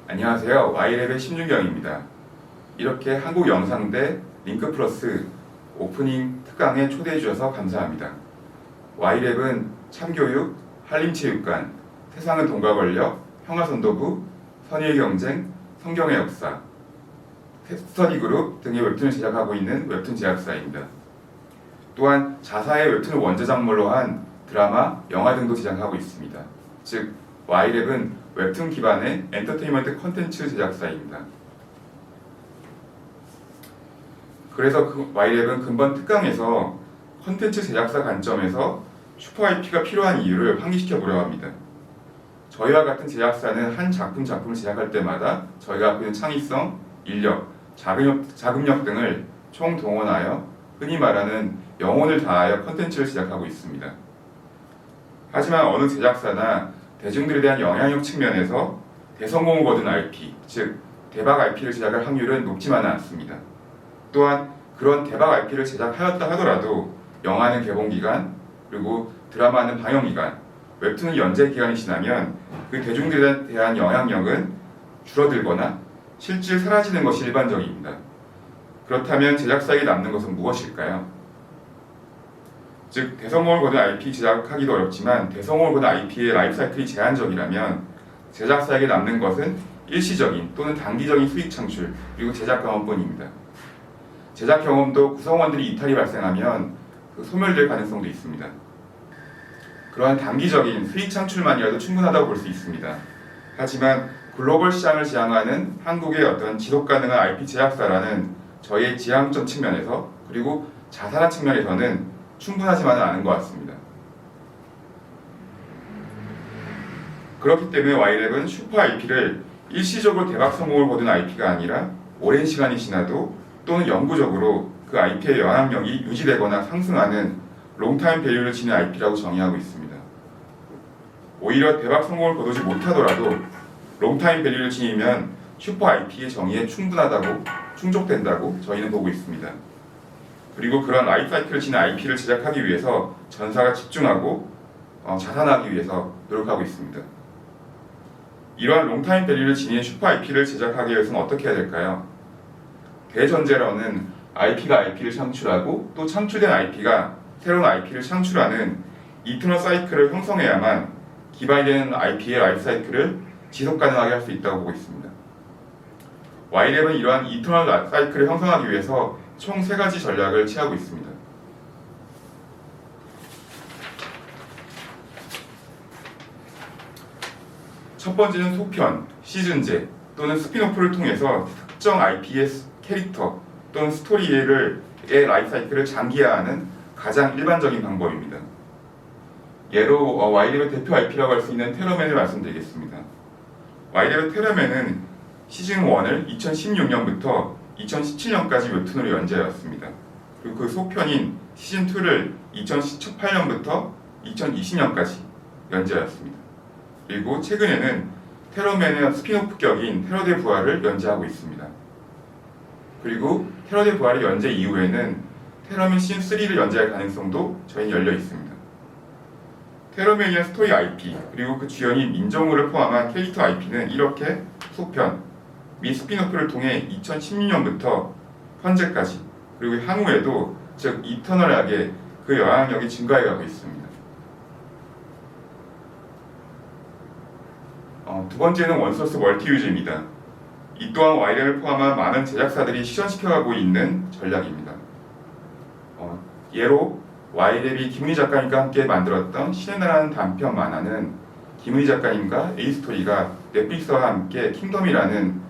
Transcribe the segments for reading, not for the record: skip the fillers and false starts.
안녕하세요. Y랩의 심준경입니다. 이렇게 한국영상대 링크플러스 오프닝 특강에 초대해 주셔서 감사합니다. Y랩은 참교육, 한림체육관, 세상은 돈과 권력, 평화선도부, 선의의 경쟁, 성경의 역사, 스터디그룹 등의 웹툰을 제작하고 있는 웹툰 제작사입니다. 또한 자사의 웹툰을 원저작물로 한 드라마, 영화 등도 제작하고 있습니다. 즉, Y랩은 웹툰 기반의 엔터테인먼트 콘텐츠 제작사입니다. 그래서 Y랩은 근본 특강에서 콘텐츠 제작사 관점에서 슈퍼 IP가 필요한 이유를 환기시켜 보려고 합니다. 저희와 같은 제작사는 한 작품을 제작할 때마다 저희가 갖고 있는 창의성, 인력, 자금력 등을 총동원하여 흔히 말하는 영혼을 다하여 콘텐츠를 제작하고 있습니다. 하지만 어느 제작사나 대중들에 대한 영향력 측면에서 대성공을 거둔 IP, 즉 대박 IP를 제작할 확률은 높지만은 않습니다. 또한 그런 대박 IP를 제작하였다 하더라도 영화는 개봉기간, 그리고 드라마는 방영기간, 웹툰은 연재기간이 지나면 그 대중들에 대한 영향력은 줄어들거나 실질 사라지는 것이 일반적입니다. 그렇다면 제작사에게 남는 것은 무엇일까요? 즉, 대성공을 거둔 IP 제작하기도 어렵지만 대성공을 거둔 IP의 라이프 사이클이 제한적이라면 제작사에게 남는 것은 일시적인 또는 단기적인 수익 창출, 그리고 제작 경험뿐입니다. 제작 경험도 구성원들이 이탈이 발생하면 소멸될 가능성도 있습니다. 그러한 단기적인 수익 창출만이라도 충분하다고 볼 수 있습니다. 하지만 글로벌 시장을 지향하는 한국의 어떤 지속가능한 IP 제작사라는 저희의 지향점 측면에서, 그리고 자산화 측면에서는 충분하지만은 않은 것 같습니다. 그렇기 때문에 Y랩은 슈퍼 IP를 일시적으로 대박 성공을 거둔 IP가 아니라 오랜 시간이 지나도 또는 영구적으로 그 IP의 영향력이 유지되거나 상승하는 롱타임 밸류를 지닌 IP라고 정의하고 있습니다. 오히려 대박 성공을 거두지 못하더라도 롱타임 밸류를 지니면 슈퍼 IP의 정의에 충족된다고 저희는 보고 있습니다. 그리고 그런 라이프 사이클을 지닌 IP를 제작하기 위해서 전사가 집중하고 자산하기 위해서 노력하고 있습니다. 이러한 롱타임 밸류를 지닌 슈퍼 IP를 제작하기 위해서는 어떻게 해야 될까요? 대전제로는 IP가 IP를 창출하고 또 창출된 IP가 새로운 IP를 창출하는 이터널 사이클을 형성해야만 기반이 되는 IP의 라이프 사이클을 지속 가능하게 할 수 있다고 보고 있습니다. Y랩은 이러한 이터널 사이클을 형성하기 위해서 총 3가지 전략을 취하고 있습니다. 첫 번째는 소편, 시즌제 또는 스피노프를 통해서 특정 IP의 캐릭터 또는 스토리의 라이프 사이클을 장기화하는 가장 일반적인 방법입니다. 예로 Y랩의 대표 IP라고 할 수 있는 테러맨을 말씀드리겠습니다. Y랩의 테러맨은 시즌 1을 2016년부터 2017년까지 웹툰으로 연재해왔습니다. 그리고 그 소편인 시즌 2를 2018년부터 2020년까지 연재하였습니다. 그리고 최근에는 테러맨의 스피노프격인 테러 대 부활을 연재하고 있습니다. 그리고 테러 대 부활의 연재 이후에는 테러맨 시즌 3를 연재할 가능성도 저희는 열려 있습니다. 테러맨의 스토리 IP, 그리고 그 주연인 민정우를 포함한 캐릭터 IP는 이렇게 소편 및 스피노프를 통해 2016년부터 현재까지, 그리고 향후에도 즉 이터널하게 그 영향력이 증가해가고 있습니다. 두 번째는 원소스 멀티 유즈입니다. 이 또한 Y랩을 포함한 많은 제작사들이 실현시켜가고 있는 전략입니다. 예로 Y랩이 김은희 작가님과 함께 만들었던 신의 나라는 단편 만화는 김은희 작가님과 A스토리가 넷플릭스와 함께 킹덤이라는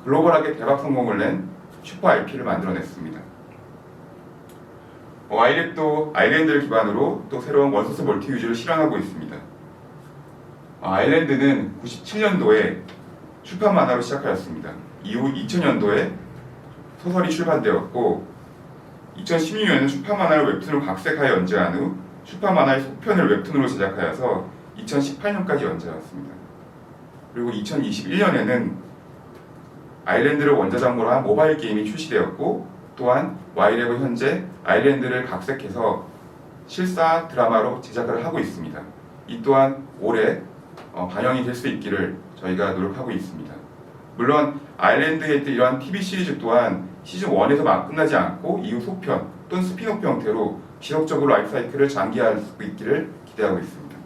글로벌하게 대박 성공을 낸 슈퍼 IP를 만들어냈습니다. Y랩도 아일랜드를 기반으로 또 새로운 원소스 멀티 유즈를 실현하고 있습니다. 아일랜드는 97년도에 출판 만화로 시작하였습니다. 이후 2000년도에 소설이 출판되었고 2016년에는 출판 만화를 웹툰으로 각색하여 연재한 후 출판 만화의 속편을 웹툰으로 제작하여서 2018년까지 연재하였습니다. 그리고 2021년에는 아일랜드를 원작작물로 한 모바일 게임이 출시되었고 또한 Y랩은 현재 아일랜드를 각색해서 실사 드라마로 제작을 하고 있습니다. 이 또한 올해 반영이 될 수 있기를 저희가 노력하고 있습니다. 물론 아일랜드에 있던 이러한 TV 시리즈 또한 시즌 1에서만 끝나지 않고 이후 속편 또는 스피노프 형태로 지속적으로 라이프 사이클을 장기화할 수 있기를 기대하고 있습니다.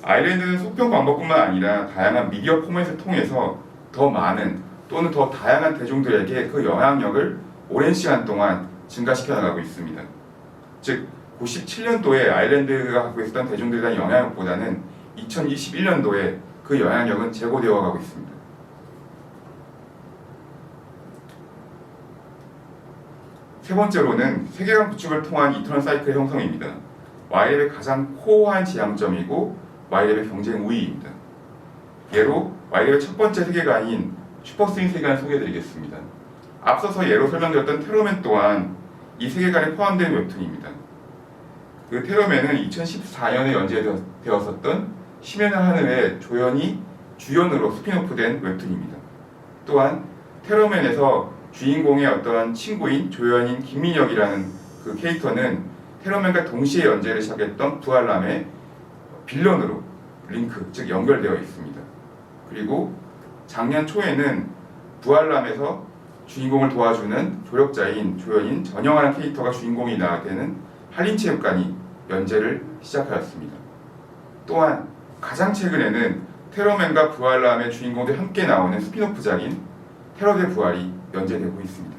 아일랜드는 속편 방법뿐만 아니라 다양한 미디어 포맷을 통해서 더 많은 또는 더 다양한 대중들에게 그 영향력을 오랜 시간 동안 증가시켜 나가고 있습니다. 즉 97년도에 아일랜드가 갖고 있었던 대중들에 대한 영향력보다는 2021년도에 그 영향력은 제고되어 가고 있습니다. 세 번째로는 세계관 구축을 통한 이터널 사이클의 형성입니다. Y랩의 가장 코어한 지향점이고 Y랩의 경쟁 우위입니다. 예로 Y랩의 첫 번째 세계관인 슈퍼스윙 세계관을 소개해드리겠습니다. 앞서서 예로 설명드렸던 테러맨 또한 이 세계관에 포함된 웹툰입니다. 그 테러맨은 2014년에 연재되었었던 심연의 하늘의 조연이 주연으로 스핀오프된 웹툰입니다. 또한 테러맨에서 주인공의 어떤 친구인 조연인 김민혁이라는 그 캐릭터는 테러맨과 동시에 연재를 시작했던 부활남의 빌런으로 링크, 즉 연결되어 있습니다. 그리고 작년 초에는 부활남에서 주인공을 도와주는 조력자인 조연인 전영아라는 캐릭터가 주인공이 되는 한림체육관이 연재를 시작하였습니다. 또한 가장 최근에는 테러맨과 부활남의 주인공들이 함께 나오는 스피노프작인 테러 대 부활이 연재되고 있습니다.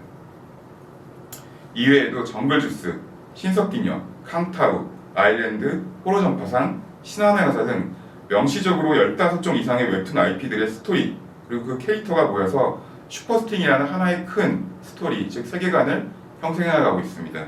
이외에도 정글주스, 신석기녀, 캉타우, 아일랜드, 호러전파상, 신화의 여사 등 명시적으로 15종 이상의 웹툰 IP들의 스토리 그리고 그 캐릭터가 모여서 슈퍼스팅이라는 하나의 큰 스토리, 즉 세계관을 형성해나가고 있습니다.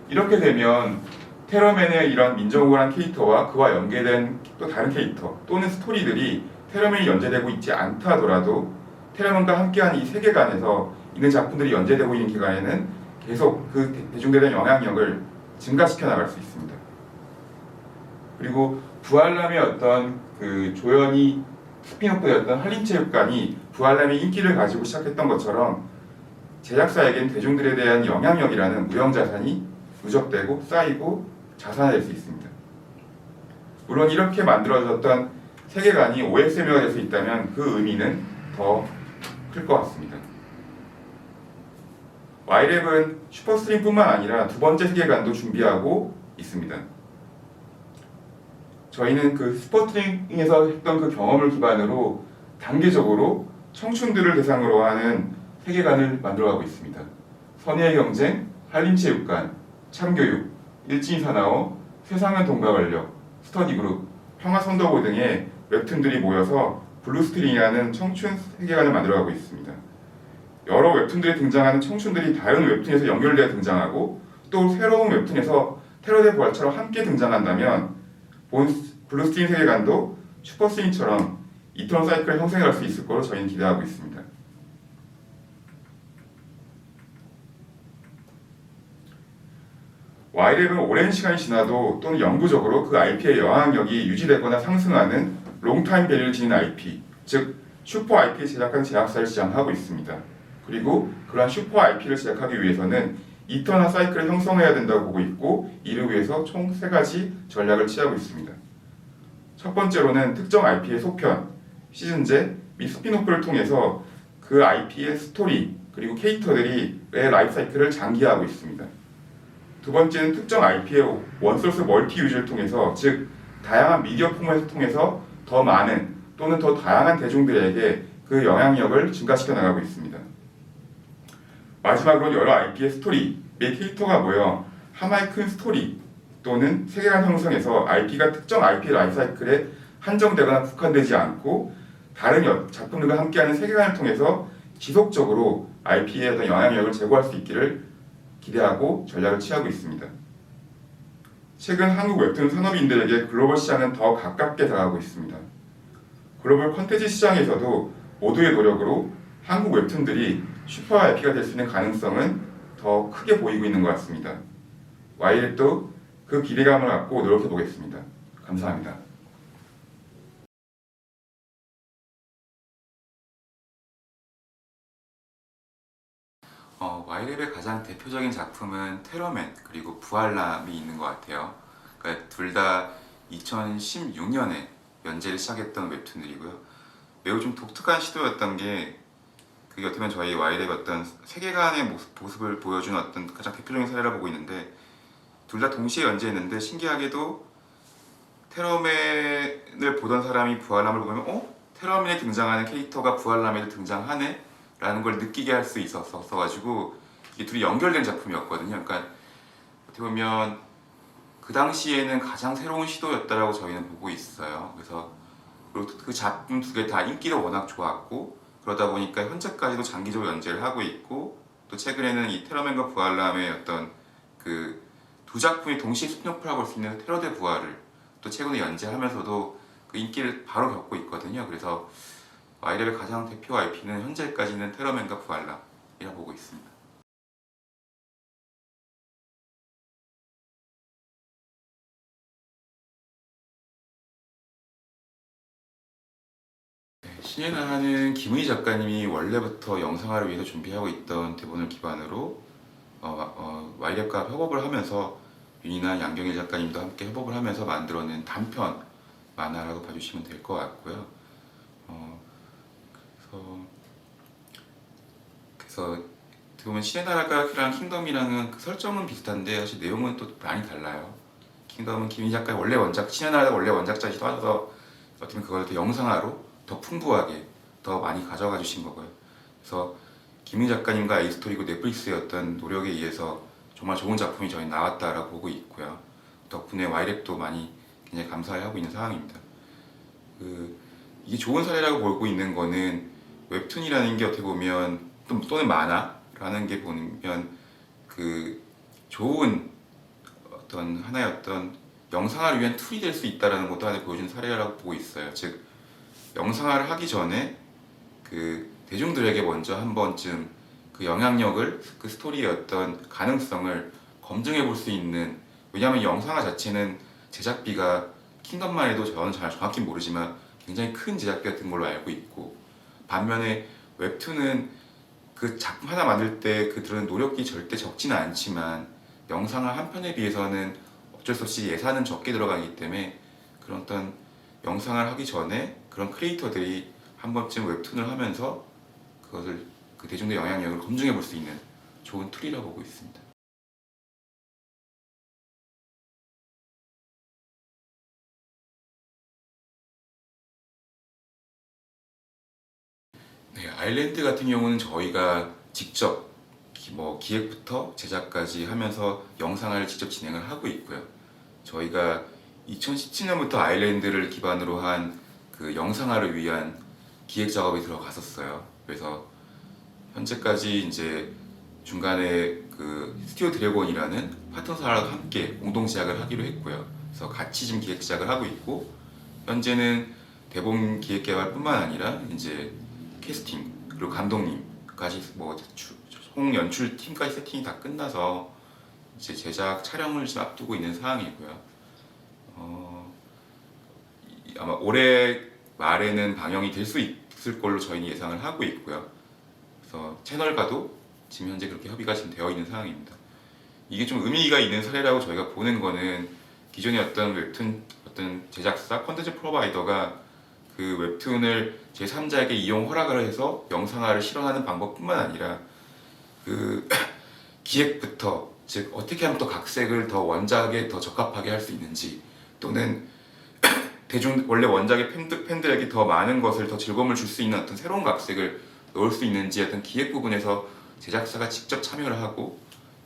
이렇게 되면 테러맨의 이런 민정우월한 캐릭터와 그와 연계된 또 다른 캐릭터 또는 스토리들이 테러맨이 연재되고 있지 않다 하더라도 테러맨과 함께한 이 세계관에서 있는 작품들이 연재되고 있는 기간에는 계속 그 대중들에 대한 영향력을 증가시켜 나갈 수 있습니다. 그리고 부활남의 어떤 그 조연이 스피노프였던 한림체육관이 부활남의 인기를 가지고 시작했던 것처럼 제작사에겐 대중들에 대한 영향력이라는 무형자산이 누적되고 쌓이고 자산화될 수 있습니다. 물론 이렇게 만들어졌던 세계관이 OSM가 될 수 있다면 그 의미는 더 클 것 같습니다. Y랩은 슈퍼스트림뿐만 아니라 두 번째 세계관도 준비하고 있습니다. 저희는 그 슈퍼스트링에서 했던 그 경험을 기반으로 단계적으로 청춘들을 대상으로 하는 세계관을 만들어가고 있습니다. 선의의 경쟁, 한림체육관, 참교육, 일진사나워, 세상은 동가관력, 스터디그룹, 평화선더고 등의 웹툰들이 모여서 블루스트링이라는 청춘 세계관을 만들어가고 있습니다. 여러 웹툰들에 등장하는 청춘들이 다른 웹툰에서 연결되어 등장하고 또 새로운 웹툰에서 테러 대 부활처럼 함께 등장한다면 본 블루스트링 세계관도 슈퍼스윙처럼 이터널 사이클을 형성해 갈 수 있을 것으로 저희는 기대하고 있습니다. Y랩은 오랜 시간이 지나도 또는 영구적으로 그 IP의 영향력이 유지되거나 상승하는 롱타임 밸류를 지닌 IP, 즉 슈퍼 IP를 제작하는 제작사를 지향하고 있습니다. 그리고 그러한 슈퍼 IP를 제작하기 위해서는 이터널 사이클을 형성해야 된다고 보고 있고 이를 위해서 총 3가지 전략을 취하고 있습니다. 첫 번째로는 특정 IP의 속편, 시즌제 및 스피노프를 통해서 그 IP의 스토리 그리고 캐릭터들이 라이프 사이클을 장기화하고 있습니다. 두 번째는 특정 IP의 원소스 멀티 유즈를 통해서 즉 다양한 미디어 포맷을 통해서 더 많은 또는 더 다양한 대중들에게 그 영향력을 증가시켜 나가고 있습니다. 마지막으로 여러 IP의 스토리 및 캐릭터가 모여 하나의 큰 스토리 또는 세계관 형성에서 IP가 특정 IP 라이프 사이클에 한정되거나 국한되지 않고 다른 작품들과 함께하는 세계관을 통해서 지속적으로 IP에 어떤 영향력을 제고할 수 있기를 기대하고 전략을 취하고 있습니다. 최근 한국 웹툰 산업인들에게 글로벌 시장은 더 가깝게 다가가고 있습니다. 글로벌 콘텐츠 시장에서도 모두의 노력으로 한국 웹툰들이 슈퍼 IP가 될 수 있는 가능성은 더 크게 보이고 있는 것 같습니다. Y랩도 그 기대감을 갖고 노력해 보겠습니다. 감사합니다. Y랩의 가장 대표적인 작품은 테러맨 그리고 부활남이 있는 것 같아요. 그러니까 둘 다 2016년에 연재를 시작했던 웹툰들이고요. 매우 좀 독특한 시도였던 게 그게 어떻게 보면 저희 와이랩의 어떤 세계관의 모습을 보여주는 어떤 가장 대표적인 사례라고 보고 있는데 둘 다 동시에 연재했는데 신기하게도 테러맨을 보던 사람이 부활남을 보면 테러맨에 등장하는 캐릭터가 부활남에도 등장하네? 라는 걸 느끼게 할 수 있었어가지고 이게 둘이 연결된 작품이었거든요. 그러니까 어떻게 보면 그 당시에는 가장 새로운 시도였다라고 저희는 보고 있어요. 그래서 그리고 그 작품 두 개 다 인기도 워낙 좋았고 그러다 보니까 현재까지도 장기적으로 연재를 하고 있고 또 최근에는 이 테러맨과 부활남의 어떤 그 두 작품이 동시에 스피노프라고 볼 수 있는 테러 대 부활을 또 최근에 연재하면서도 그 인기를 바로 겪고 있거든요. 그래서 와이랩의 가장 대표 IP는 현재까지는 테러맨과 부활남이라고 보고 있습니다. 신의 나라는 김은희 작가님이 원래부터 영상화를 위해서 준비하고 있던 대본을 기반으로 와이랩과 협업을 하면서 윤이나 양경일 작가님도 함께 협업을 하면서 만들어낸 단편 만화라고 봐주시면 될 것 같고요. 그래서 어떻게 보면 신의 나라랑 킹덤이랑은 그 설정은 비슷한데 사실 내용은 또 많이 달라요. 킹덤은 김은희 작가 원래 원작, 신의 나라가 원래 원작자이기도 하셔서 어떻게 보면 그걸 더 영상화로 더 풍부하게 더 많이 가져가 주신 거고요. 그래서 김은희 작가님과 에이스토리고 넷플릭스의 어떤 노력에 의해서 정말 좋은 작품이 저희 나왔다라고 보고 있고요. 덕분에 와이랩도 많이 굉장히 감사해하고 있는 상황입니다. 이게 좋은 사례라고 보고 있는 거는 웹툰이라는 게 어떻게 보면 또는 만화라는 게 보면 그 좋은 어떤 하나의 어떤 영상화를 위한 툴이 될 수 있다는 것도 하나 보여준 사례라고 보고 있어요. 즉 영상화를 하기 전에 그 대중들에게 먼저 한 번쯤 그 영향력을 그 스토리의 어떤 가능성을 검증해 볼 수 있는, 왜냐하면 영상화 자체는 제작비가 킹덤만 해도 저는 잘 정확히 모르지만 굉장히 큰 제작비 같은 걸로 알고 있고, 반면에 웹툰은 그 작품 하나 만들 때 그들은 노력이 절대 적지는 않지만 영상화 한 편에 비해서는 어쩔 수 없이 예산은 적게 들어가기 때문에 그런 어떤 영상을 하기 전에 그런 크리에이터들이 한 번쯤 웹툰을 하면서 그것을 그 대중의 영향력을 검증해 볼 수 있는 좋은 툴이라고 보고 있습니다. 네, 아일랜드 같은 경우는 저희가 직접 기획부터 제작까지 하면서 영상을 직접 진행을 하고 있고요. 저희가 2017년부터 아일랜드를 기반으로 한 그 영상화를 위한 기획 작업에 들어갔었어요. 그래서 현재까지 이제 중간에 그 스튜디오 드래곤이라는 파트너사랑 함께 공동 제작을 하기로 했고요. 그래서 같이 지금 기획 제작을 하고 있고, 현재는 대본 기획 개발뿐만 아니라 이제 캐스팅 그리고 감독님까지 총 연출 팀까지 세팅이 다 끝나서 이제 제작 촬영을 지금 앞두고 있는 상황이고요. 아마 올해 말에는 방영이 될 수 있을 걸로 저희는 예상을 하고 있고요. 그래서 채널과도 지금 현재 그렇게 협의가 지금 되어 있는 상황입니다. 이게 좀 의미가 있는 사례라고 저희가 보는 거는 기존의 어떤 웹툰 어떤 제작사 콘텐츠 프로바이더가 그 웹툰을 제3자에게 이용 허락을 해서 영상화를 실현하는 방법뿐만 아니라 그 기획부터, 즉 어떻게 하면 더 각색을 더 원작에 더 적합하게 할 수 있는지, 또는 원래 원작의 팬들에게 더 많은 것을 더 즐거움을 줄 수 있는 어떤 새로운 각색을 넣을 수 있는지 어떤 기획 부분에서 제작사가 직접 참여를 하고,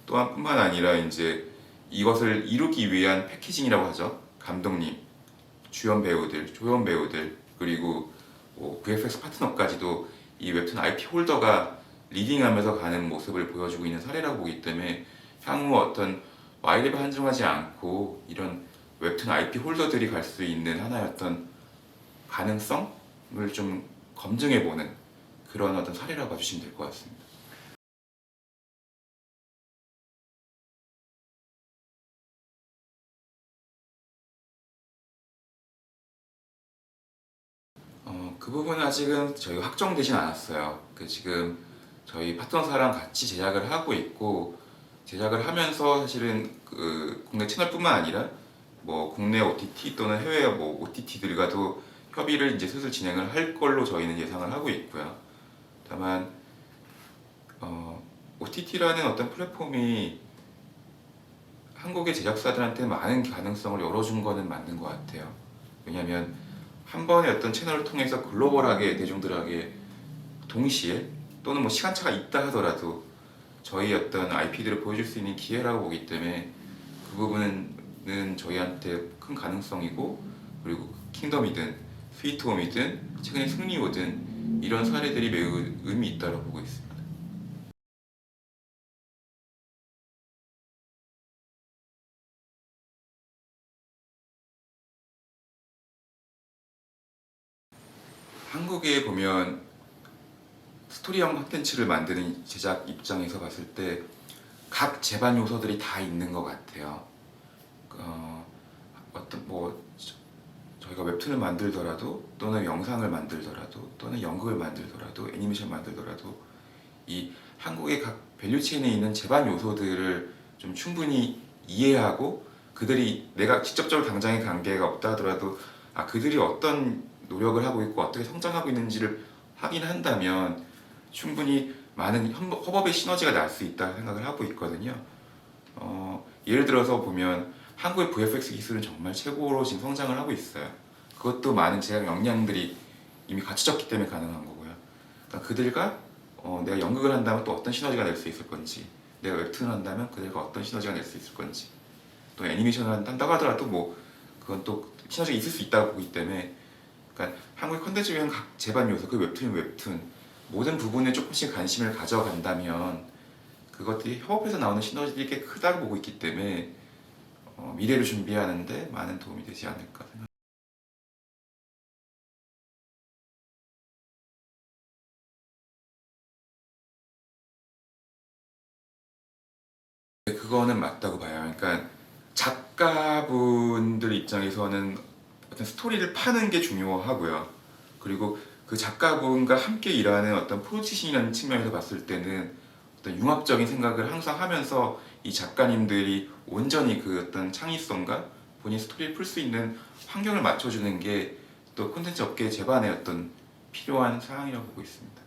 또한 뿐만 아니라 이제 이것을 이루기 위한 패키징이라고 하죠. 감독님, 주연 배우들, 조연 배우들, 그리고 VFX 파트너까지도 이 웹툰 IP 홀더가 리딩하면서 가는 모습을 보여주고 있는 사례라고 보기 때문에 향후 어떤 와이랩에 한정하지 않고 이런 웹툰 IP 홀더들이 갈 수 있는 하나의 어떤 가능성을 좀 검증해보는 그런 어떤 사례라고 봐주시면 될 것 같습니다. 그 부분은 아직은 저희가 확정되진 않았어요. 지금 저희 파트너사랑 같이 제작을 하고 있고, 제작을 하면서 사실은 그 국내 채널뿐만 아니라 뭐 국내 OTT 또는 해외 뭐 OTT들과도 협의를 이제 슬슬 진행을 할 걸로 저희는 예상을 하고 있고요. 다만 OTT라는 어떤 플랫폼이 한국의 제작사들한테 많은 가능성을 열어준 거는 맞는 것 같아요. 왜냐하면 한 번의 어떤 채널을 통해서 글로벌하게 대중들에게 동시에 또는 뭐 시간차가 있다 하더라도 저희 어떤 IP들을 보여줄 수 있는 기회라고 보기 때문에 그 부분은 저희한테 큰 가능성이고, 그리고 킹덤이든 스위트홈이든 최근에 승리호든 이런 사례들이 매우 의미 있다고 보고 있습니다. 한국에 보면 스토리형 콘텐츠를 만드는 제작 입장에서 봤을 때 각 제반 요소들이 다 있는 것 같아요. 어떤 뭐 저희가 웹툰을 만들더라도 또는 영상을 만들더라도 또는 연극을 만들더라도 애니메이션 만들더라도 이 한국의 각 밸류체인에 있는 제반 요소들을 좀 충분히 이해하고, 그들이 내가 직접적으로 당장의 관계가 없다 하더라도 그들이 어떤 노력을 하고 있고 어떻게 성장하고 있는지를 확인한다면 충분히 많은 협업의 시너지가 날 수 있다 생각을 하고 있거든요. 예를 들어서 보면 한국의 VFX 기술은 정말 최고로 지금 성장을 하고 있어요. 그것도 많은 제작 역량들이 이미 갖춰졌기 때문에 가능한 거고요. 그러니까 그들과 내가 연극을 한다면 또 어떤 시너지가 낼 수 있을 건지, 내가 웹툰을 한다면 그들과 어떤 시너지가 낼 수 있을 건지, 또 애니메이션을 한다고 하더라도 뭐 그건 또 시너지가 있을 수 있다고 보기 때문에, 그러니까 한국의 컨텐츠 위한 각 제반 요소, 그 웹툰 모든 부분에 조금씩 관심을 가져간다면 그것들이 협업해서 나오는 시너지들이 꽤 크다고 보고 있기 때문에 미래를 준비하는데 많은 도움이 되지 않을까 생각합니다. 그거는 맞다고 봐요. 그러니까 작가분들 입장에서는 어떤 스토리를 파는 게 중요하고요. 그리고 그 작가분과 함께 일하는 어떤 프로듀싱이라는 측면에서 봤을 때는 어떤 융합적인 생각을 항상 하면서 이 작가님들이 온전히 그 어떤 창의성과 본인 스토리를 풀 수 있는 환경을 맞춰주는 게 또 콘텐츠 업계 제반의 어떤 필요한 사항이라고 보고 있습니다.